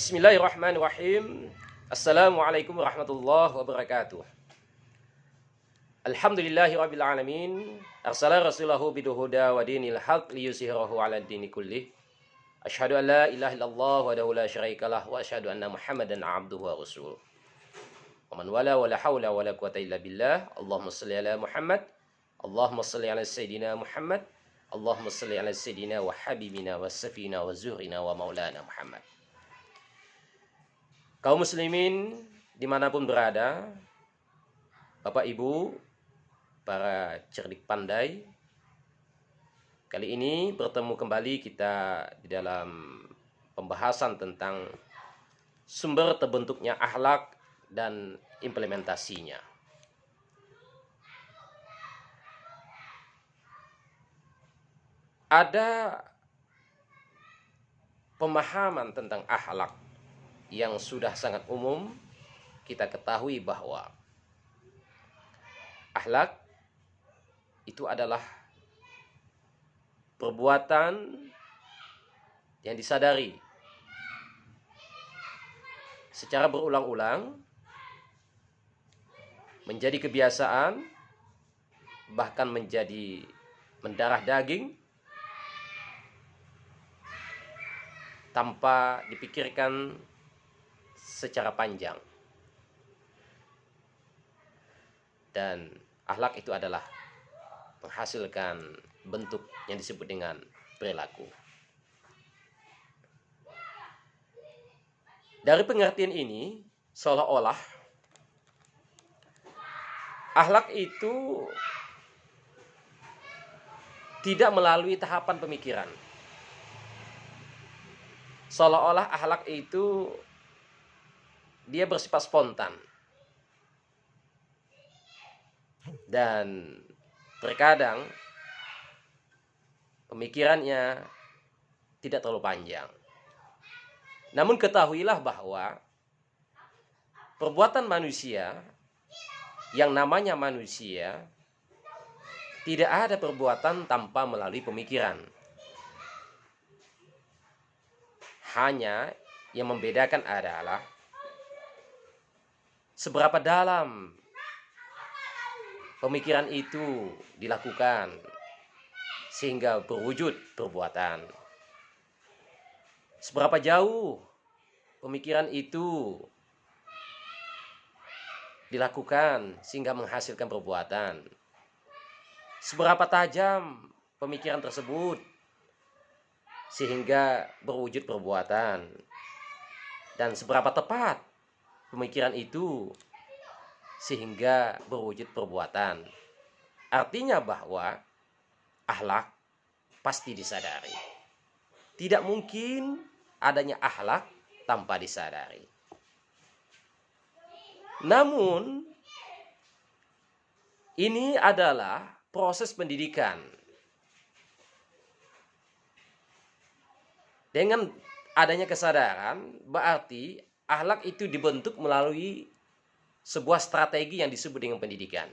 Bismillahirrahmanirrahim. Assalamualaikum warahmatullahi wabarakatuh. Alhamdulillahi rabbil alamin. Arsala rasulahu biduhuda wa dinil haq liyusihirahu ala dini kullih. Asyhadu an la ilaha illallah wahdahu la syarikalah wa asyhadu anna Muhammadan abduhu wa rasuluh. Wa man wala wala haula wala quwata illa billah. Allahumma shalli ala Muhammad. Allahumma shalli ala sayyidina Muhammad. Allahumma shalli ala sayyidina wa habibina wa safina wa zuhrina wa maulana Muhammad. Kaum muslimin dimanapun berada, Bapak Ibu, para cerdik pandai, kali ini bertemu kembali kita di dalam pembahasan tentang sumber terbentuknya akhlak dan implementasinya. Ada pemahaman tentang akhlak yang sudah sangat umum. Kita ketahui bahwa akhlak itu adalah perbuatan yang disadari secara berulang-ulang, menjadi kebiasaan, bahkan menjadi mendarah daging, tanpa dipikirkan secara panjang. Dan akhlak itu adalah menghasilkan bentuk yang disebut dengan perilaku. Dari pengertian ini, seolah-olah akhlak itu tidak melalui tahapan pemikiran. Seolah-olah akhlak itu dia bersifat spontan. Dan terkadang pemikirannya tidak terlalu panjang. Namun ketahuilah bahwa perbuatan manusia, yang namanya manusia, tidak ada perbuatan tanpa melalui pemikiran. Hanya yang membedakan adalah seberapa dalam pemikiran itu dilakukan sehingga berwujud perbuatan. Seberapa jauh pemikiran itu dilakukan sehingga menghasilkan perbuatan. Seberapa tajam pemikiran tersebut sehingga berwujud perbuatan. Dan seberapa tepat pemikiran itu sehingga berwujud perbuatan. Artinya bahwa akhlak pasti disadari. Tidak mungkin adanya akhlak tanpa disadari. Namun ini adalah proses pendidikan. Dengan adanya kesadaran, berarti akhlak itu dibentuk melalui sebuah strategi yang disebut dengan pendidikan.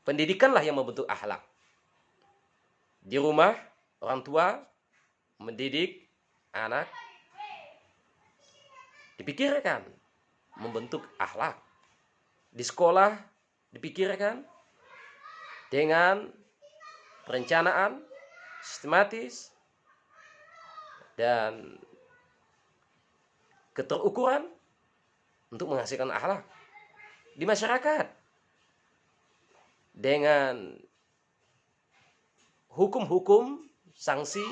Pendidikanlah yang membentuk akhlak. Di rumah, orang tua mendidik anak, dipikirkan membentuk akhlak. Di sekolah dipikirkan dengan perencanaan sistematis dan keterukuran untuk menghasilkan akhlak. Di masyarakat dengan hukum-hukum sanksi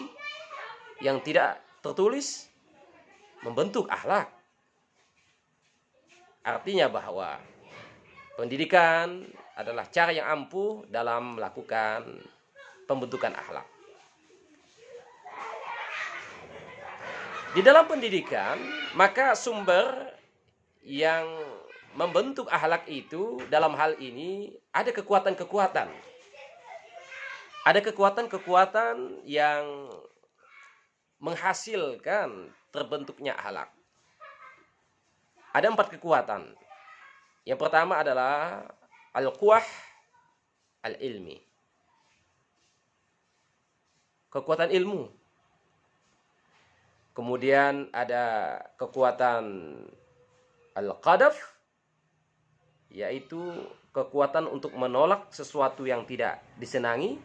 yang tidak tertulis membentuk akhlak. Artinya bahwa pendidikan adalah cara yang ampuh dalam melakukan pembentukan akhlak. Di dalam pendidikan, maka sumber yang membentuk akhlak itu dalam hal ini ada kekuatan-kekuatan. Ada kekuatan-kekuatan yang menghasilkan terbentuknya akhlak. Ada 4 kekuatan. Yang pertama adalah al-quwah al-ilmi. Kekuatan ilmu. Kemudian ada kekuatan al-qadaf, yaitu kekuatan untuk menolak sesuatu yang tidak disenangi.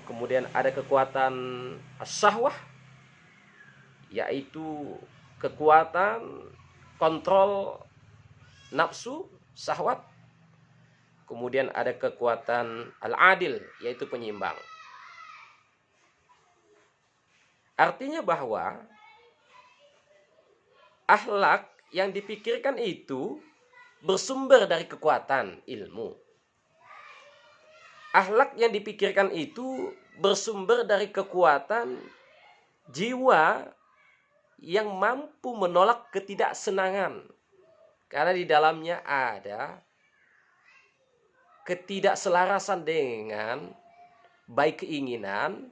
Kemudian ada kekuatan as-sahwah, yaitu kekuatan kontrol nafsu, syahwat. Kemudian ada kekuatan al-adil, yaitu penyeimbang. Artinya bahwa akhlak yang dipikirkan itu bersumber dari kekuatan ilmu. Akhlak yang dipikirkan itu bersumber dari kekuatan jiwa yang mampu menolak ketidaksenangan. Karena di dalamnya ada ketidakselarasan dengan baik keinginan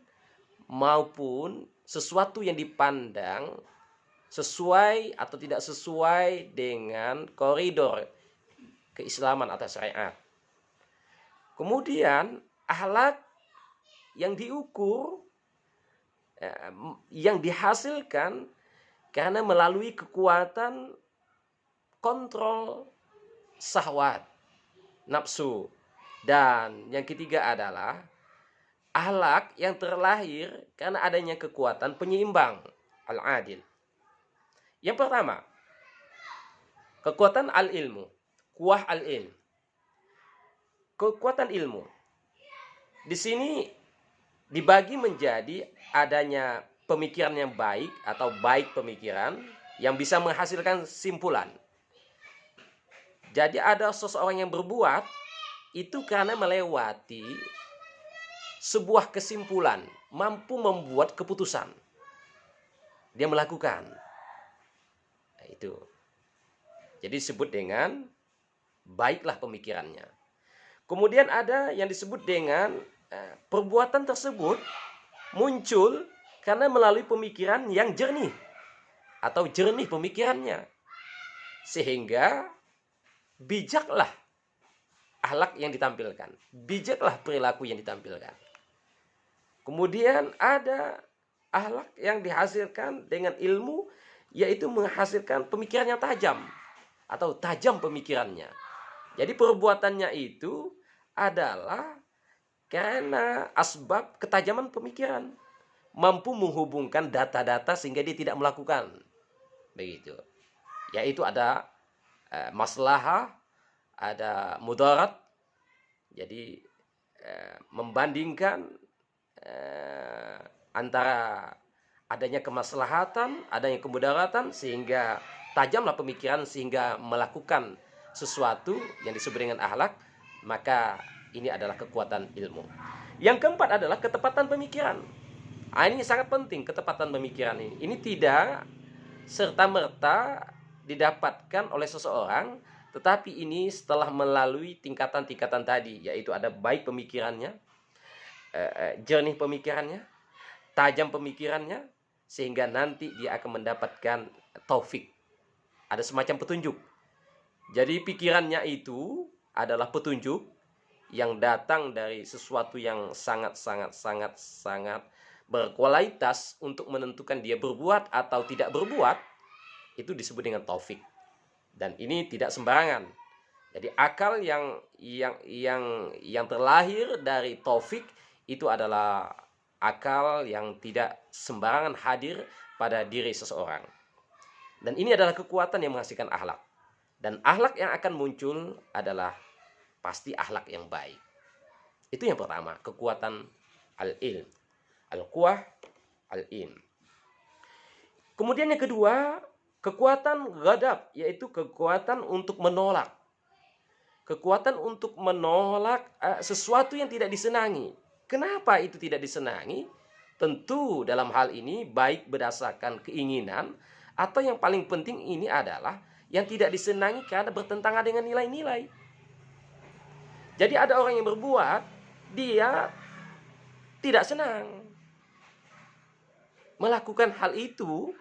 maupun sesuatu yang dipandang sesuai atau tidak sesuai dengan koridor keislaman atau syariat. Kemudian akhlak yang diukur, yang dihasilkan karena melalui kekuatan kontrol syahwat, nafsu. Dan yang ketiga adalah akhlak yang terlahir karena adanya kekuatan penyeimbang, al-adil. Yang pertama, kekuatan al-ilmu, kuah al-ilm. Kekuatan ilmu. Di sini dibagi menjadi adanya pemikiran yang baik atau baik pemikiran yang bisa menghasilkan simpulan. Jadi ada seseorang yang berbuat itu karena melewati sebuah kesimpulan, mampu membuat keputusan. Dia melakukan. Nah, itu. Jadi disebut dengan baiklah pemikirannya. Kemudian ada yang disebut dengan perbuatan tersebut muncul karena melalui pemikiran yang jernih atau jernih pemikirannya. Sehingga bijaklah akhlak yang ditampilkan, bijaklah perilaku yang ditampilkan. Kemudian ada akhlak yang dihasilkan dengan ilmu, yaitu menghasilkan pemikiran yang tajam atau tajam pemikirannya. Jadi perbuatannya itu adalah karena asbab ketajaman pemikiran, mampu menghubungkan data-data sehingga dia tidak melakukan. Begitu. Yaitu ada maslahah, ada mudarat. Jadi membandingkan antara adanya kemaslahatan, adanya kemudaratan, sehingga tajamlah pemikiran sehingga melakukan sesuatu yang disebut dengan akhlak. Maka ini adalah kekuatan ilmu. Yang keempat adalah ketepatan pemikiran. Ini sangat penting, ketepatan pemikiran ini. Ini tidak serta-merta didapatkan oleh seseorang, tetapi ini setelah melalui tingkatan-tingkatan tadi, yaitu ada baik pemikirannya, jernih pemikirannya, tajam pemikirannya, sehingga nanti dia akan mendapatkan taufik. Ada semacam petunjuk. Jadi pikirannya itu adalah petunjuk yang datang dari sesuatu yang sangat berkualitas untuk menentukan dia berbuat atau tidak berbuat. Itu disebut dengan taufik. Dan ini tidak sembarangan. Jadi akal yang terlahir dari taufik itu adalah akal yang tidak sembarangan hadir pada diri seseorang. Dan ini adalah kekuatan yang menghasilkan akhlak. Dan akhlak yang akan muncul adalah pasti akhlak yang baik. Itu yang pertama, kekuatan al-ilm. Al-quwah al-ilm. Kemudian yang kedua, kekuatan ghadab, yaitu kekuatan untuk menolak. Kekuatan untuk menolak sesuatu yang tidak disenangi. Kenapa itu tidak disenangi? Tentu dalam hal ini baik berdasarkan keinginan, atau yang paling penting ini adalah yang tidak disenangi karena bertentangan dengan nilai-nilai. Jadi ada orang yang berbuat, dia tidak senang melakukan hal itu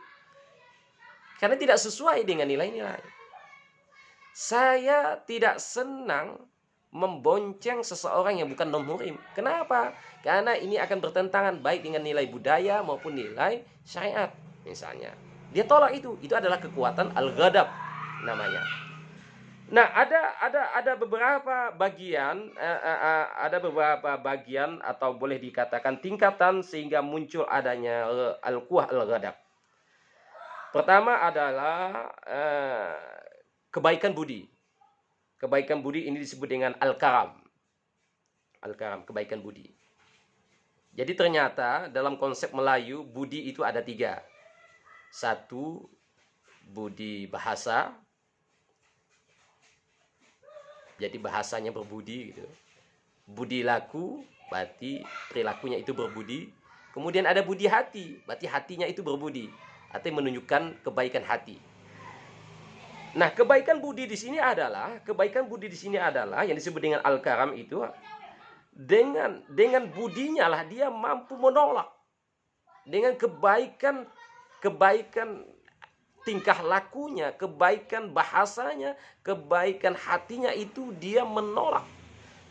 karena tidak sesuai dengan nilai-nilai. Saya tidak senang membonceng seseorang yang bukan non-muhrim. Kenapa? Karena ini akan bertentangan baik dengan nilai budaya maupun nilai syariat misalnya. Dia tolak itu. Itu adalah kekuatan al-ghadab namanya. Nah, ada beberapa bagian atau boleh dikatakan tingkatan sehingga muncul adanya al-quwah al-ghadab. Pertama adalah kebaikan budi. Kebaikan budi ini disebut dengan al-karam. Al-karam, kebaikan budi. Jadi ternyata dalam konsep Melayu, budi itu ada 3. 1, budi bahasa. Jadi bahasanya berbudi gitu. Budi laku, berarti perilakunya itu berbudi. Kemudian ada budi hati, berarti hatinya itu berbudi. Artinya menunjukkan kebaikan hati. Nah, kebaikan budi di sini adalah yang disebut dengan al-karam itu dengan budinya lah dia mampu menolak. Dengan kebaikan tingkah lakunya, kebaikan bahasanya, kebaikan hatinya itu dia menolak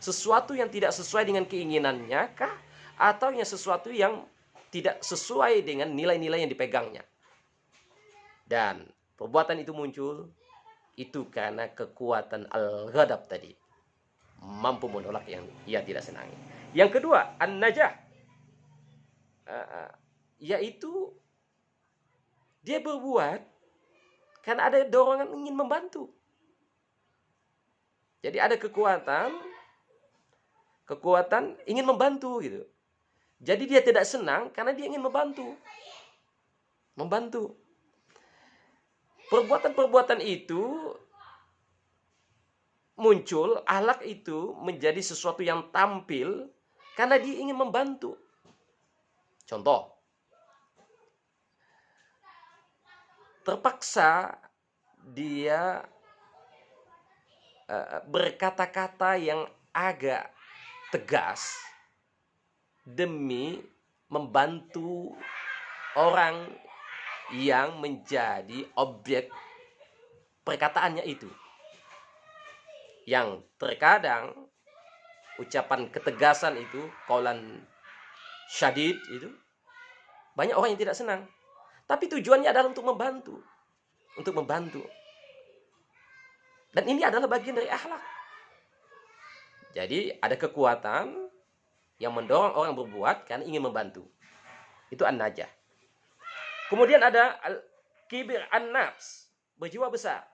sesuatu yang tidak sesuai dengan keinginannya kah, atau yang sesuatu yang tidak sesuai dengan nilai-nilai yang dipegangnya. Dan perbuatan itu muncul itu karena kekuatan al-ghadab tadi, mampu menolak yang ia tidak senangi. Yang kedua, an-najah, yaitu dia berbuat karena ada dorongan ingin membantu. Jadi ada kekuatan ingin membantu gitu. Jadi dia tidak senang karena dia ingin membantu. Perbuatan-perbuatan itu muncul, akhlak itu menjadi sesuatu yang tampil karena dia ingin membantu. Contoh, terpaksa dia berkata-kata yang agak tegas demi membantu orang yang menjadi objek perkataannya itu. Yang terkadang ucapan ketegasan itu, qaulan syadid itu, banyak orang yang tidak senang. Tapi tujuannya adalah untuk membantu. Dan ini adalah bagian dari akhlak. Jadi ada kekuatan yang mendorong orang berbuat karena ingin membantu. Itu an-najah. Kemudian ada al-kibir an-nafs, berjiwa besar.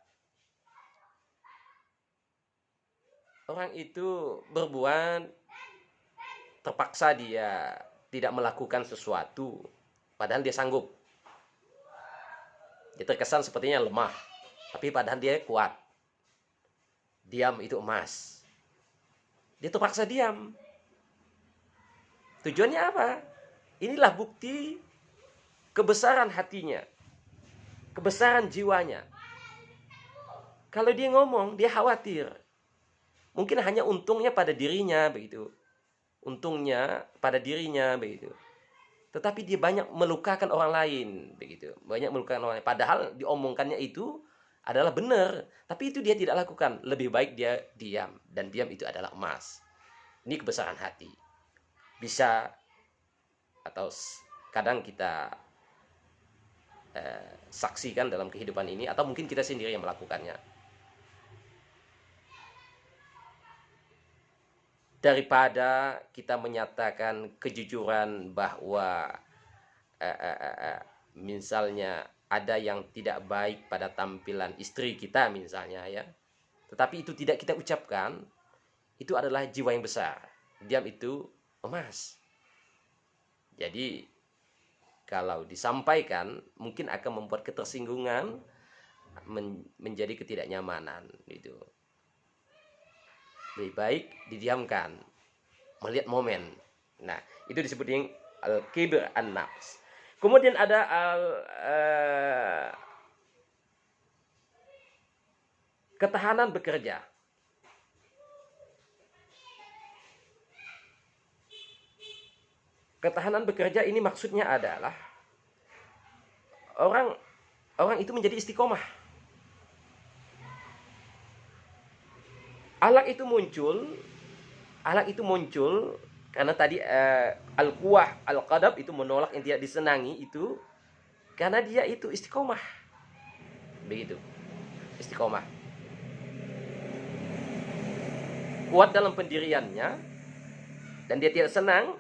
Orang itu berbuat, terpaksa dia tidak melakukan sesuatu, padahal dia sanggup. Dia terkesan sepertinya lemah, tapi padahal dia kuat. Diam itu emas. Dia terpaksa diam. Tujuannya apa? Inilah bukti kebesaran hatinya, kebesaran jiwanya. Kalau dia ngomong, dia khawatir. Mungkin hanya untungnya pada dirinya begitu. Tetapi dia banyak melukakan orang lain begitu. Padahal diomongkannya itu adalah benar, tapi itu dia tidak lakukan. Lebih baik dia diam, dan diam itu adalah emas. Ini kebesaran hati. Bisa atau kadang kita saksikan dalam kehidupan ini, atau mungkin kita sendiri yang melakukannya. Daripada kita menyatakan kejujuran bahwa misalnya ada yang tidak baik pada tampilan istri kita misalnya ya, tetapi itu tidak kita ucapkan, itu adalah jiwa yang besar. Diam itu emas. Jadi kalau disampaikan mungkin akan membuat ketersinggungan, menjadi ketidaknyamanan gitu. Lebih baik didiamkan, melihat momen. Nah, itu disebut dengan al-kibr an-nafs. Kemudian ada ketahanan bekerja. Ketahanan bekerja ini maksudnya adalah orang itu menjadi istiqomah. Akhlak itu muncul karena tadi al-quwah, al-qadab itu menolak yang tidak disenangi itu karena dia itu istiqomah. Begitu. Istiqomah. Kuat dalam pendiriannya dan dia tidak senang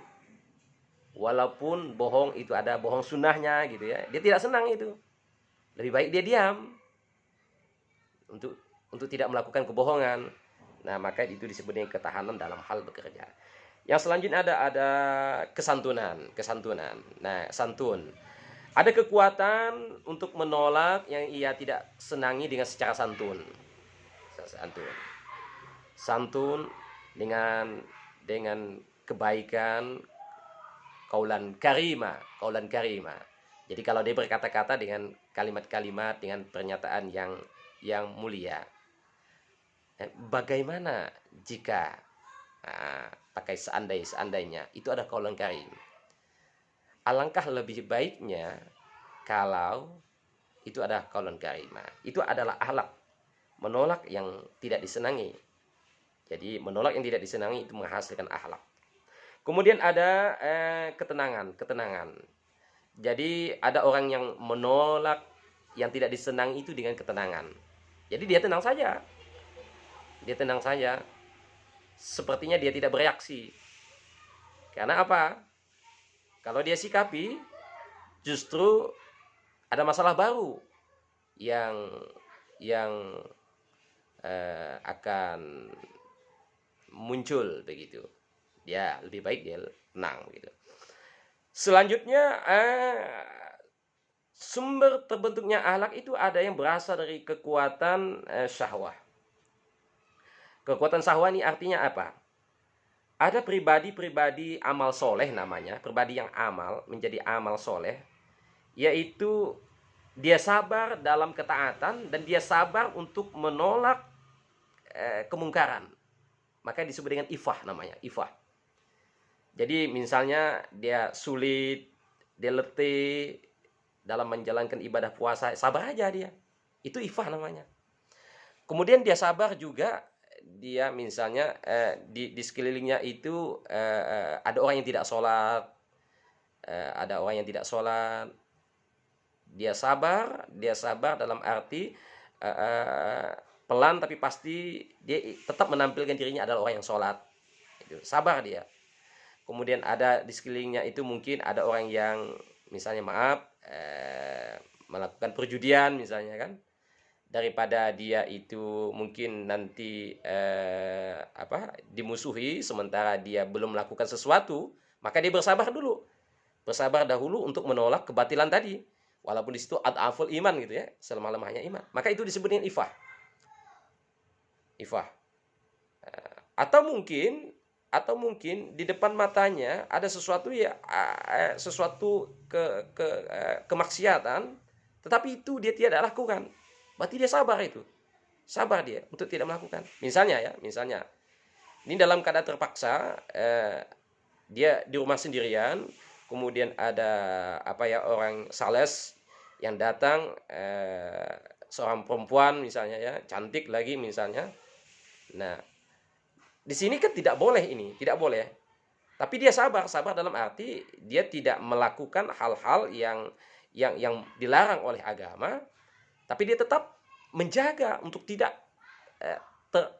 walaupun bohong itu ada bohong sunnahnya gitu ya. Dia tidak senang itu. Lebih baik dia diam untuk tidak melakukan kebohongan. Nah, maka itu disebut dengan ketahanan dalam hal bekerja. Yang selanjutnya ada kesantunan. Nah, santun. Ada kekuatan untuk menolak yang ia tidak senangi dengan secara santun. Santun dengan kebaikan, kaulan karima. Jadi kalau dia berkata-kata dengan kalimat-kalimat dengan pernyataan yang mulia. Bagaimana jika pakai seandainya itu ada kaulan karim. Alangkah lebih baiknya kalau itu ada kaulan karimah. Itu adalah akhlak menolak yang tidak disenangi. Jadi menolak yang tidak disenangi itu menghasilkan akhlak. Kemudian ada ketenangan. Jadi ada orang yang menolak yang tidak disenangi itu dengan ketenangan. Jadi dia tenang saja. Sepertinya dia tidak bereaksi. Karena apa? Kalau dia sikapi, justru ada masalah baru yang akan muncul begitu. Dia lebih baik dia tenang begitu. Selanjutnya sumber terbentuknya akhlak itu ada yang berasal dari kekuatan syahwah. Kekuatan syahwah ini artinya apa? Ada pribadi amal soleh namanya, pribadi yang amal menjadi amal soleh, yaitu dia sabar dalam ketaatan dan dia sabar untuk menolak kemungkaran. Maka disebut dengan ifah namanya, ifah. Jadi misalnya dia sulit, dia letih dalam menjalankan ibadah puasa, sabar aja dia. Itu ifah namanya. Kemudian dia sabar juga, dia misalnya di sekelilingnya itu ada orang yang tidak sholat, dia sabar dalam arti pelan tapi pasti dia tetap menampilkan dirinya adalah orang yang sholat. Itu sabar dia. Kemudian ada di sekelilingnya itu mungkin ada orang yang misalnya melakukan perjudian misalnya kan, daripada dia itu mungkin nanti dimusuhi sementara dia belum melakukan sesuatu, maka dia bersabar dahulu untuk menolak kebatilan tadi, walaupun di situ ad'aful iman gitu ya, selemah-lemahnya iman. Maka itu disebut dengan ifah. Atau mungkin di depan matanya ada sesuatu kemaksiatan, tetapi itu dia tidak lakukan. Berarti dia sabar dia untuk tidak melakukan. Misalnya ini dalam keadaan terpaksa, dia di rumah sendirian, kemudian ada orang sales yang datang, seorang perempuan misalnya ya, cantik lagi misalnya. Nah, di sini kan tidak boleh. Tapi dia sabar dalam arti dia tidak melakukan hal-hal yang dilarang oleh agama, tapi dia tetap menjaga untuk tidak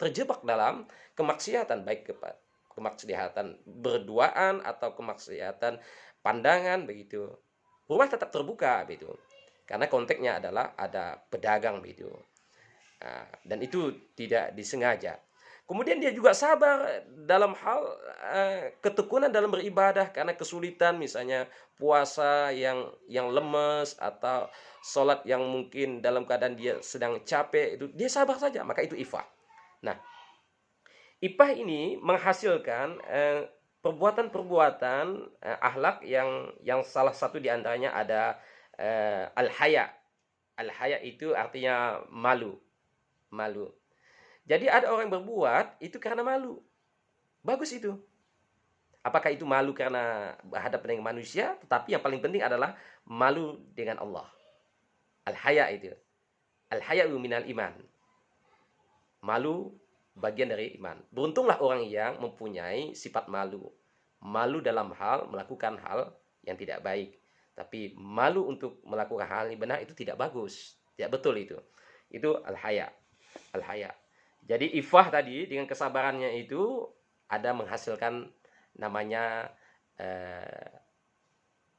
terjebak dalam kemaksiatan, baik kemaksiatan berduaan atau kemaksiatan pandangan begitu. Rumah tetap terbuka begitu. Karena konteksnya adalah ada pedagang begitu. Dan itu tidak disengaja. Kemudian dia juga sabar dalam hal ketekunan dalam beribadah karena kesulitan, misalnya puasa yang lemes atau sholat yang mungkin dalam keadaan dia sedang capek, itu dia sabar saja, maka itu ifah. Nah, ifah ini menghasilkan perbuatan-perbuatan akhlak yang salah satu diantaranya ada al-haya. Al-haya itu artinya malu. Jadi ada orang berbuat itu karena malu. Bagus itu. Apakah itu malu karena berhadapan dengan manusia? Tetapi yang paling penting adalah malu dengan Allah. Al-haya itu. Al-haya'u minal iman. Malu bagian dari iman. Beruntunglah orang yang mempunyai sifat malu. Malu dalam hal melakukan hal yang tidak baik. Tapi malu untuk melakukan hal yang benar itu tidak bagus. Tidak betul itu. Itu al-haya. Al-haya. Jadi ifah tadi dengan kesabarannya itu ada menghasilkan namanya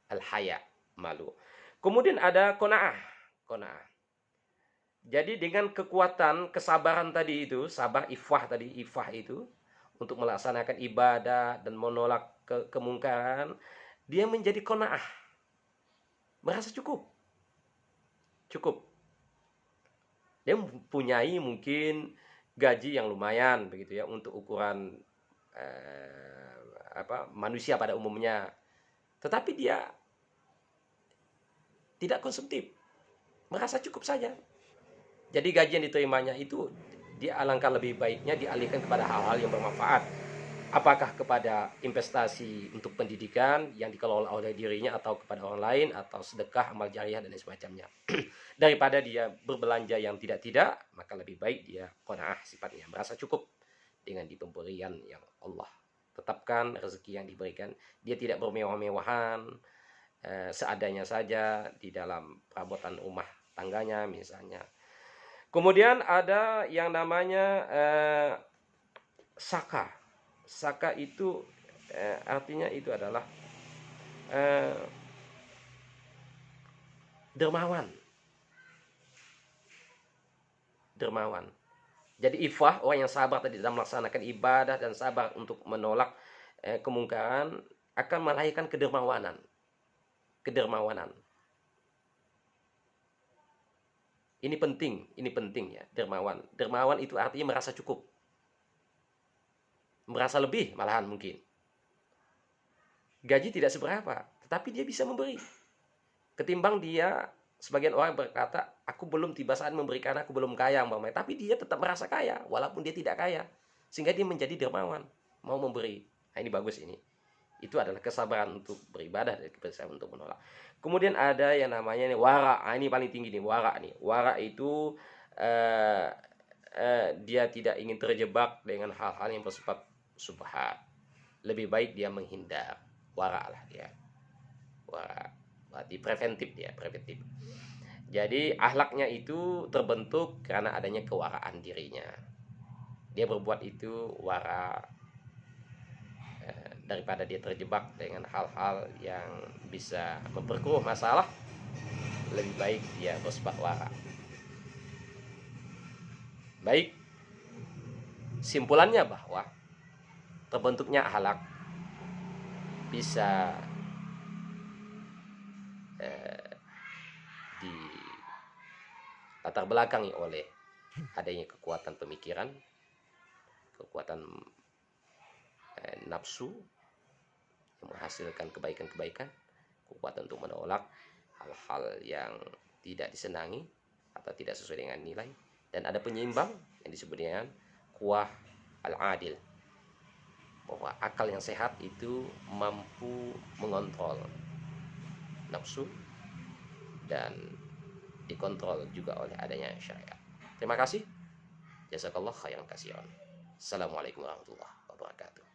al-haya, malu. Kemudian ada qanaah. Qanaah. Jadi dengan kekuatan kesabaran tadi itu, sabar ifah tadi, ifah itu untuk melaksanakan ibadah dan menolak kemungkaran, dia menjadi qanaah. Merasa cukup. Cukup. Dia mempunyai mungkin gaji yang lumayan begitu ya untuk ukuran manusia pada umumnya. Tetapi dia tidak konsumtif. Merasa cukup saja. Jadi gaji yang diterimanya itu dia alangkah lebih baiknya dialihkan kepada hal-hal yang bermanfaat. Apakah kepada investasi untuk pendidikan yang dikelola oleh dirinya atau kepada orang lain atau sedekah, amal jariah dan lain semacamnya. Daripada dia berbelanja yang tidak-tidak, maka lebih baik dia qanaah sifatnya, merasa cukup dengan pemberian yang Allah tetapkan, rezeki yang diberikan. Dia tidak bermewah-mewahan, seadanya saja di dalam perabotan rumah tangganya misalnya. Kemudian ada yang namanya saka. Saka itu artinya itu adalah dermawan. Dermawan. Jadi ifah, orang yang sabar tadi dalam melaksanakan ibadah dan sabar untuk menolak kemungkaran akan melahirkan kedermawanan. Kedermawanan. Ini penting ya, dermawan. Dermawan itu artinya merasa cukup. Merasa lebih malahan mungkin. Gaji tidak seberapa, tetapi dia bisa memberi. Ketimbang dia, sebagian orang berkata, aku belum tiba saat memberikan, aku belum kaya, tapi dia tetap merasa kaya, walaupun dia tidak kaya. Sehingga dia menjadi dermawan, mau memberi. Nah, ini bagus ini. Itu adalah kesabaran untuk beribadah dan kesabaran untuk menolak. Kemudian ada yang namanya ini wara. Ini paling tinggi nih, wara nih. Wara itu dia tidak ingin terjebak dengan hal-hal yang bersifat subhat. Lebih baik dia menghindar. Wara lah dia. Wara. Berarti preventif dia, preventif. Jadi akhlaknya itu terbentuk karena adanya kewaraan dirinya. Dia berbuat itu wara, daripada dia terjebak dengan hal-hal yang bisa memperkeruh masalah, lebih baik dia bersifat wara. Baik, simpulannya bahwa terbentuknya akhlak bisa di latar belakangi oleh adanya kekuatan pemikiran, kekuatan nafsu yang menghasilkan kebaikan-kebaikan, kekuatan untuk menolak hal-hal yang tidak disenangi atau tidak sesuai dengan nilai, dan ada penyeimbang yang disebut dengan kuah al-adil, bahwa akal yang sehat itu mampu mengontrol nafsu dan dikontrol juga oleh adanya syariat. Terima kasih. Jazakallah khairan katsiran. Assalamualaikum warahmatullahi wabarakatuh.